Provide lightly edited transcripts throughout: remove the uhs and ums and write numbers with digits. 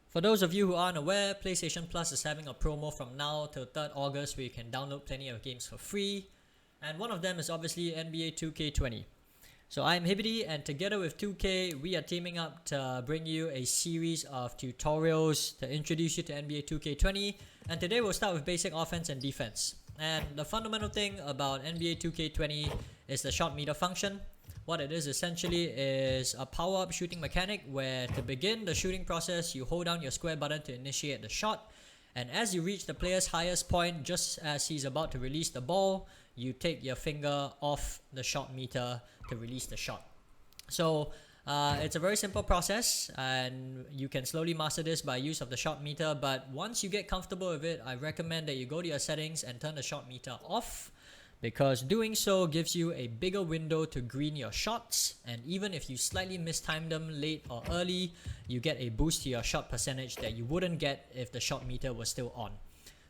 For those of you who aren't aware, PlayStation Plus is having a promo from now till 3rd August where you can download plenty of games for free. And one of them is obviously NBA 2K20. So I'm Hibidi, and together with 2K, we are teaming up to bring you a series of tutorials to introduce you to NBA 2K20. And today we'll start with basic offense and defense. And the fundamental thing about NBA 2K20 is the shot meter function. What it is essentially is a power-up shooting mechanic where to begin the shooting process, you hold down your square button to initiate the shot. And as you reach the player's highest point, just as he's about to release the ball, you take your finger off the shot meter to release the shot. So it's a very simple process, and you can slowly master this by use of the shot meter. But once you get comfortable with it, I recommend that you go to your settings and turn the shot meter off, because doing so gives you a bigger window to green your shots, and even if you slightly mistime them late or early, you get a boost to your shot percentage that you wouldn't get if the shot meter was still on.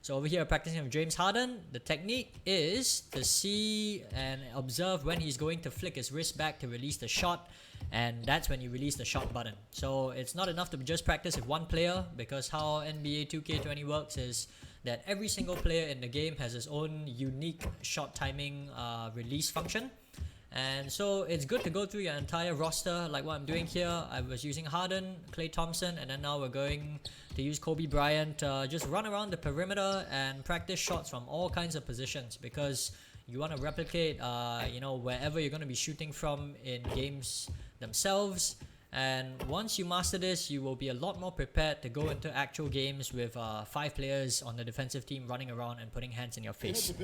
So over here, practicing with James Harden, the technique is to see and observe when he's going to flick his wrist back to release the shot, and that's when you release the shot button. So it's not enough to just practice with one player, because how NBA 2K20 works is that every single player in the game has his own unique shot timing release function. And so it's good to go through your entire roster like what I'm doing here. I was using Harden, Klay Thompson, and then now we're going to use Kobe Bryant to just run around the perimeter and practice shots from all kinds of positions, because you want to replicate wherever you're going to be shooting from in games themselves. And once you master this, you will be a lot more prepared to go into actual games with 5 players on the defensive team running around and putting hands in your face.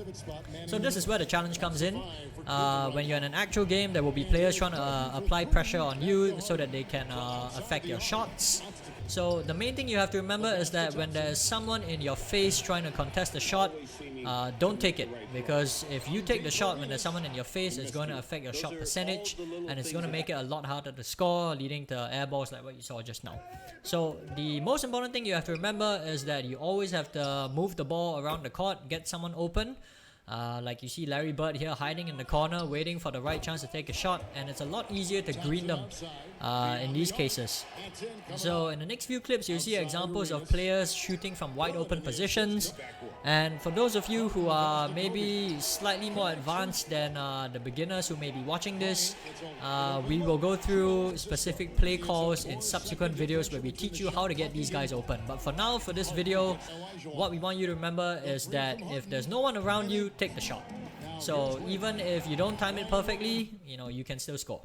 So this is where the challenge comes in. When you're in an actual game, there will be players trying to apply pressure on you so that they can affect your shots. So the main thing you have to remember is that when there's someone in your face trying to contest the shot, don't take it, because if you take the shot when there's someone in your face, it's going to affect your shot percentage, and it's going to make it a lot harder to score, leading to air balls like what you saw just now. So the most important thing you have to remember is that you always have to move the ball around the court, get someone open. Like you see Larry Bird here hiding in the corner, waiting for the right chance to take a shot, and it's a lot easier to green them in these cases. So in the next few clips, you'll see examples of players shooting from wide open positions. And for those of you who are maybe slightly more advanced than the beginners who may be watching this, we will go through specific play calls in subsequent videos where we teach you how to get these guys open. But for now, for this video, what we want you to remember is that if there's no one around you, take the shot. So even if you don't time it perfectly, you can still score.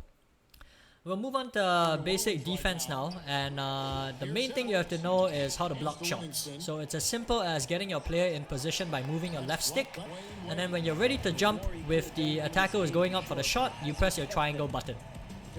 We'll move on to basic defense now, and the main thing you have to know is how to block shots. So it's as simple as getting your player in position by moving your left stick, and then when you're ready to jump with the attacker who's going up for the shot, you press your triangle button.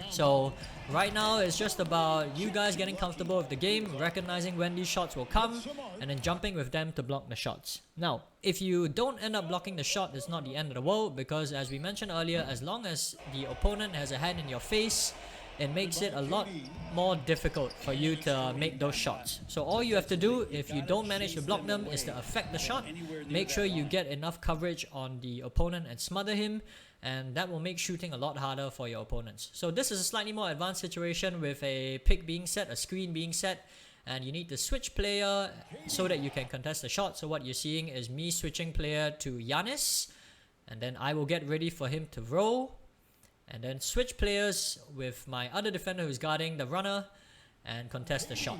So right now it's just about you guys getting comfortable with the game, recognizing when these shots will come, and then jumping with them to block the shots. Now, if you don't end up blocking the shot, it's not the end of the world, because as we mentioned earlier, as long as the opponent has a hand in your face, it makes it a lot more difficult for you to make those shots. So all you have to do, if you don't manage to block them, is to affect the shot. Make sure you get enough coverage on the opponent and smother him, and that will make shooting a lot harder for your opponents. So this is a slightly more advanced situation with a pick being set, a screen being set, and you need to switch player so that you can contest the shot. So what you're seeing is me switching player to Giannis, and then I will get ready for him to roll, and then switch players with my other defender who's guarding the runner and contest the shot.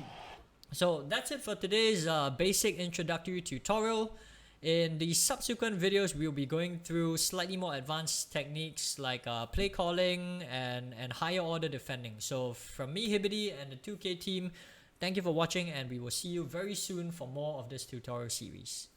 So that's it for today's basic introductory tutorial. In the subsequent videos, we'll be going through slightly more advanced techniques like play calling and higher order defending. So from me, Hibidi, and the 2K team, thank you for watching, and we will see you very soon for more of this tutorial series.